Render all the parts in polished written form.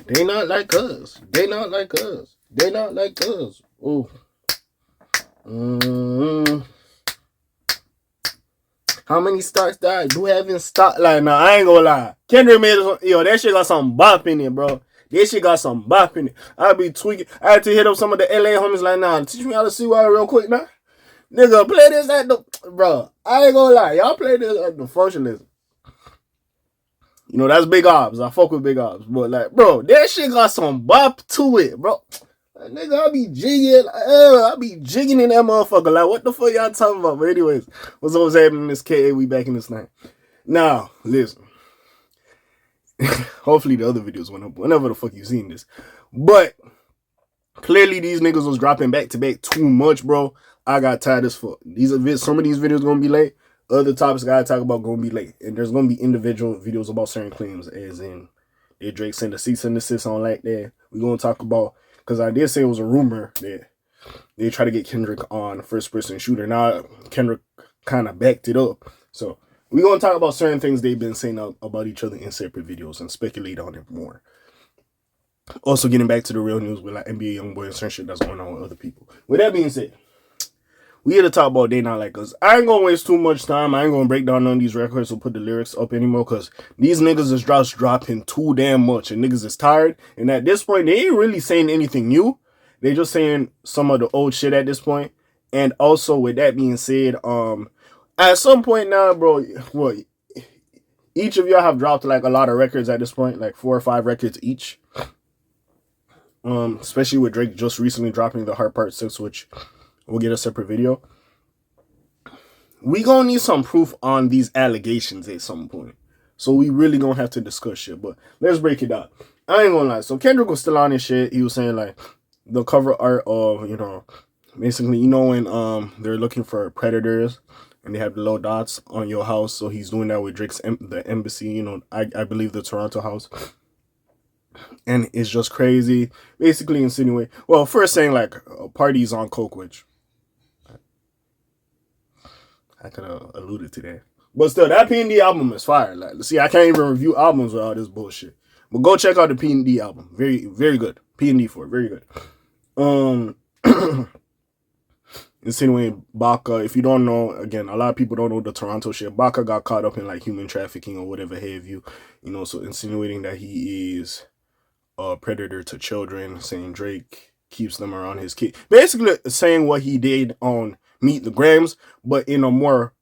They not like us. They not like us. They not like us. Ooh. How many stocks that I do have in stock? Like, nah, I ain't gonna lie. Kendrick made us, yo, that shit got some bop in it, bro. That shit got some bop in it. I be tweaking. I had to hit up some of the LA homies like, nah, teach me how to see why real quick, nah. Nigga, play this at the, bro. I ain't gonna lie. Y'all play this at the functionalism. You know, that's big ops. I fuck with big ops. But, like, bro, that shit got some bop to it, bro. Like, nigga, I be jigging. I be jigging in that motherfucker. Like, what the fuck y'all talking about? But anyways, what's always happening? This K.A. We back in this night. Now, listen. Hopefully the other videos went up. Whenever the fuck you seen this. But, clearly these niggas was dropping back to back too much, bro. I got tired as fuck. Some of these videos gonna be late. Other topics I gotta talk about gonna be late. And there's gonna be individual videos about certain claims, as in did Drake send a cease and desist on like that. We're gonna talk about, because I did say it was a rumor that they try to get Kendrick on first person shooter. Now Kendrick kind of backed it up. So we're gonna talk about certain things they've been saying about each other in separate videos and speculate on it more. Also getting back to the real news with like NBA Youngboy and certain shit that's going on with other people. With that being said, we here to talk about They Not Like Us. I ain't gonna waste too much time. I ain't gonna break down none of these records or put the lyrics up anymore, because these niggas is just dropping too damn much and niggas is tired. And at this point, they ain't really saying anything new. They just saying some of the old shit at this point. And also, with that being said, at some point now, bro, what? Each of y'all have dropped like a lot of records at this point, like 4 or 5 records each. Especially with Drake just recently dropping the Heart Part 6, which we'll get a separate video. We gonna need some proof on these allegations at some point. So we really gonna have to discuss shit. But let's break it down. I ain't gonna lie. So Kendrick was still on his shit. He was saying like the cover art of, you know, basically, you know, when they're looking for predators and they have the little dots on your house. So he's doing that with Drake's the embassy, you know, I believe the Toronto house. And it's just crazy. Basically insinuate, well, first saying like parties on coke, which I could have alluded to that. But still, that P&D album is fire. Like, see, I can't even review albums with all this bullshit. But go check out the P&D album. Very, very good. P&D for it. Very good. Insinuating Baka. If you don't know, again, a lot of people don't know the Toronto shit. Baka got caught up in like human trafficking or whatever have you. You know, so insinuating that he is a predator to children, saying Drake keeps them around his kid. Basically saying what he did on Meet the Grams, but in a more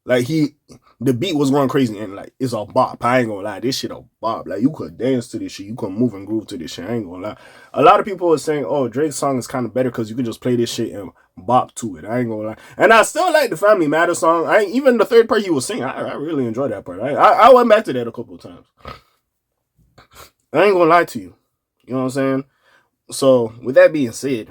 like the beat was going crazy and like it's a bop. I ain't gonna lie, this shit a bop. Like you could dance to this shit, you could move and groove to this shit. I ain't gonna lie. A lot of people are saying, oh, Drake's song is kind of better because you could just play this shit and bop to it. I ain't gonna lie. And I still like the Family Matter song. Even the third part he was singing, I really enjoyed that part. I went back to that a couple of times. I ain't gonna lie to you. You know what I'm saying? So with that being said,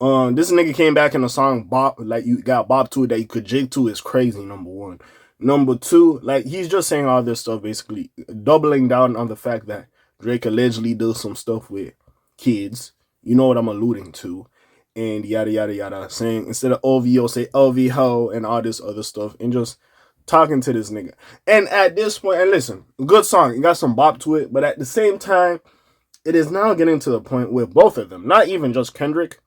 this nigga came back in a song bop, like you got bop to it that you could jig to is crazy, number one. Number two, like he's just saying all this stuff, basically doubling down on the fact that Drake allegedly does some stuff with kids. You know what I'm alluding to. And yada yada yada. Saying instead of OVO, say OVO and all this other stuff. And just talking to this nigga. And at this point, and listen, good song. It got some bop to it. But at the same time, it is now getting to the point with both of them. Not even just Kendrick.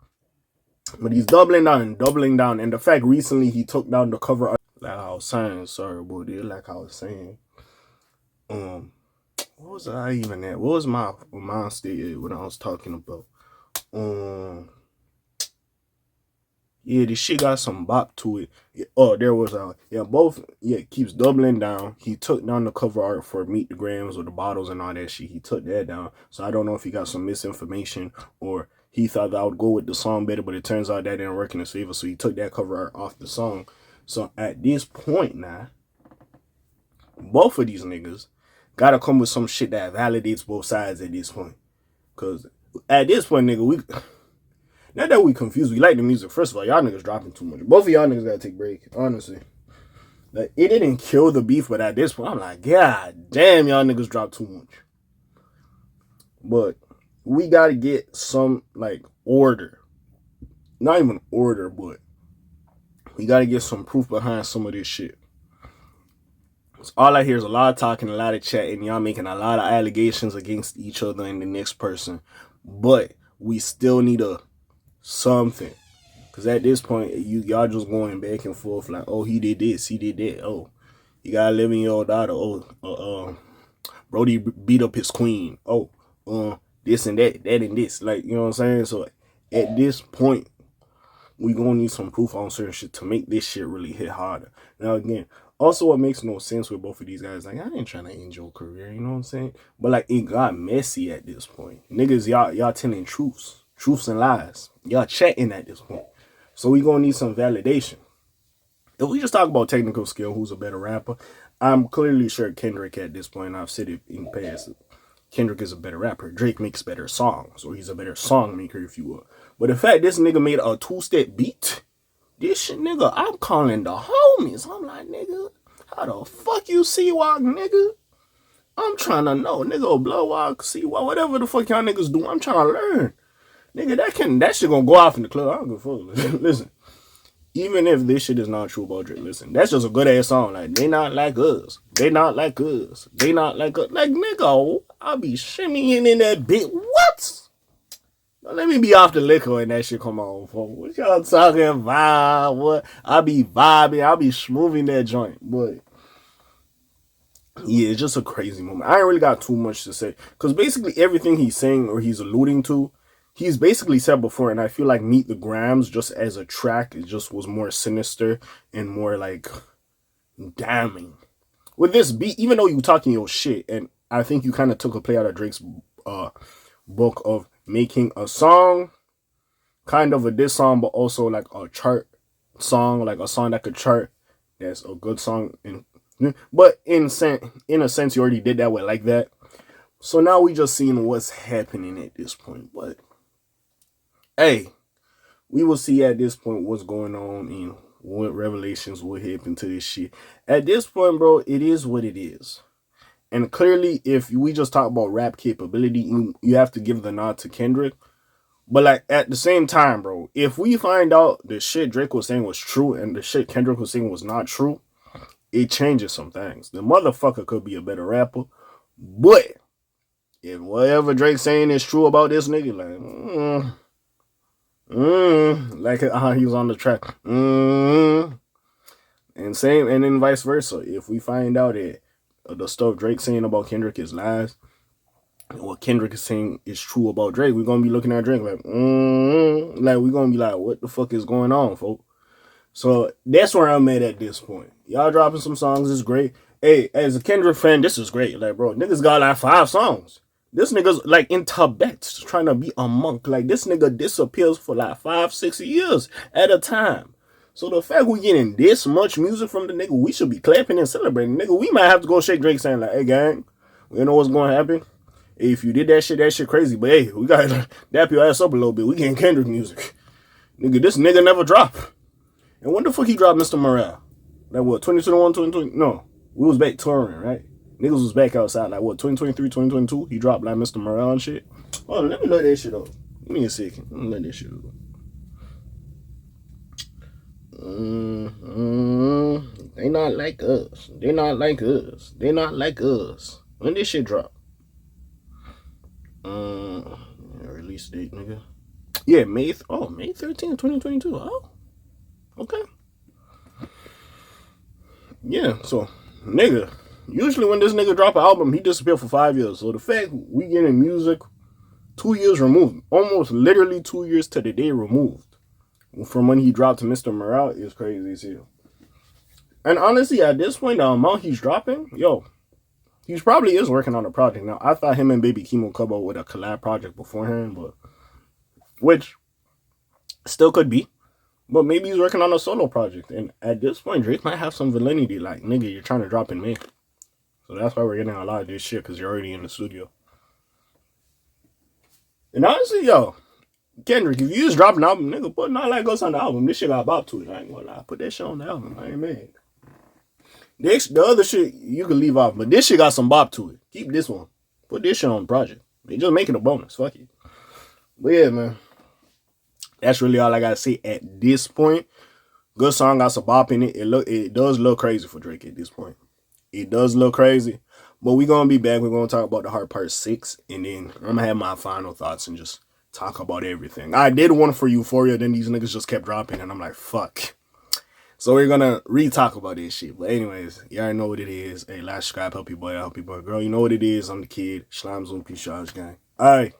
But he's doubling down and doubling down. And the fact recently he took down the cover art. Like I was saying, sorry, boy, dude. Like I was saying. What was I even at? What was my mind state when I was talking about? Yeah, this shit got some bop to it. Oh, there was both. Yeah, keeps doubling down. He took down the cover art for Meet the Grams or the bottles and all that shit. He took that down. So I don't know if he got some misinformation or he thought that I would go with the song better, but it turns out that didn't work in his favor. So he took that cover art off the song. So at this point now, both of these niggas gotta come with some shit that validates both sides at this point. Cause at this point, nigga, not that we confused, we like the music. First of all, y'all niggas dropping too much. Both of y'all niggas gotta take a break, honestly. Like, it didn't kill the beef, but at this point, I'm like, God damn, y'all niggas dropped too much. But we gotta get some, like, order. Not even order, but we gotta get some proof behind some of this shit. So all I hear is a lot of talking, a lot of chatting. Y'all making a lot of allegations against each other and the next person. But we still need a something. Because at this point, y'all just going back and forth like, oh, he did this, he did that. Oh, you got an 11-year-old daughter. Oh, Brody beat up his queen. Oh, this and that and this. Like, you know what I'm saying? So at this point, we gonna need some proof on certain shit to make this shit really hit harder. Now again, also what makes no sense with both of these guys, like I ain't trying to end your career, you know what I'm saying? But like it got messy at this point. Niggas, y'all telling truths and lies. Y'all chatting at this point. So we gonna need some validation. If we just talk about technical skill, who's a better rapper? I'm clearly sure Kendrick at this point, I've said it in the past, Kendrick is a better rapper. Drake makes better songs, or he's a better song maker, if you will. But the fact this nigga made a two-step beat, this shit, nigga, I'm calling the homies. I'm like, nigga, how the fuck you C-Walk, nigga? I'm trying to know, nigga, blow walk, C-Walk, whatever the fuck y'all niggas do, I'm trying to learn. Nigga, that shit gonna go off in the club. I don't give a fuck. Listen, even if this shit is not true about Drake, listen, that's just a good ass song. Like, they not like us. They not like us. They not like us. Like, nigga, I'll be shimmying in that bit. What? Now, let me be off the liquor and that shit come on, folks. What y'all talking about? What? I'll be vibing. I'll be smoothing that joint. But, yeah, it's just a crazy moment. I ain't really got too much to say. Because basically everything he's saying or he's alluding to, he's basically said before, and I feel like Meet the Grams, just as a track, it just was more sinister and more, like, damning. With this beat, even though you talking your shit, and I think you kind of took a play out of Drake's book of making a song, kind of a diss song, but also, like, a chart song, like a song that could chart, that's a good song. But in a sense, you already did that with Like That. So now we just seeing what's happening at this point. But hey, we will see at this point what's going on and what revelations will happen to this shit. At this point, bro, it is what it is. And clearly, if we just talk about rap capability, you have to give the nod to Kendrick. But like at the same time, bro, if we find out the shit Drake was saying was true and the shit Kendrick was saying was not true, it changes some things. The motherfucker could be a better rapper, but if whatever Drake's saying is true about this nigga, like how he was on the track, and then vice versa. If we find out that the stuff Drake's saying about Kendrick is lies, and what Kendrick is saying is true about Drake, we're gonna be looking at Drake like we're gonna be like, what the fuck is going on, folks? So that's where I'm at this point. Y'all dropping some songs is great. Hey, as a Kendrick fan, this is great. Like, bro, niggas got like 5 songs. This nigga's like in Tibet trying to be a monk. Like, this nigga disappears for like 5-6 years at a time. So the fact we getting this much music from the nigga, we should be clapping and celebrating. Nigga, we might have to go shake Drake saying like, hey gang, we know what's going to happen. Hey, if you did that shit crazy. But hey, we got to dap your ass up a little bit. We getting Kendrick music. Nigga, this nigga never dropped. And when the fuck he dropped Mr. Morale? Like what, 2021, 2020? No, we was back touring, right? Niggas was back outside like what, 2023, 2022? He dropped like Mr. Morale and shit. Oh, let me look that shit up. Give me a second. Let me look that shit up. They not like us. They not like us. They not like us. When this shit drop? Release date, nigga. Yeah, May 13th, 2022. Oh, okay. Yeah, so, nigga, usually when this nigga drop an album, he disappear for 5 years. So the fact we getting music 2 years removed, almost literally 2 years to the day removed from when he dropped Mr. Morale is crazy as hell. And honestly, at this point, the amount he's dropping, he probably is working on a project. Now, I thought him and Baby Keem would come up with a collab project beforehand, but which still could be. But maybe he's working on a solo project. And at this point, Drake might have some validity. Like, nigga, you're trying to drop in May. So that's why we're getting a lot of this shit, because you're already in the studio. And honestly, Kendrick, if you just drop an album, nigga, put Not Like Us on the album. This shit got bop to it. I ain't gonna lie. Put that shit on the album. I ain't mad. The other shit, you can leave off. But this shit got some bop to it. Keep this one. Put this shit on the project. They just make it a bonus. Fuck it. But yeah, man. That's really all I gotta say at this point. Good song, got some bop in it. It does look crazy for Drake at this point. It does look crazy. But we're gonna be back. We're gonna talk about the heart part 6, and then I'm gonna have my final thoughts and just talk about everything. I did one for Euphoria, then these niggas just kept dropping, and I'm like, fuck. So we're gonna re-talk about this shit. But anyways, you already know what it is. Hey, last subscribe, help your boy, help your boy, girl. You know what it is. I'm the kid. Slimes on Peace Gang. Alright.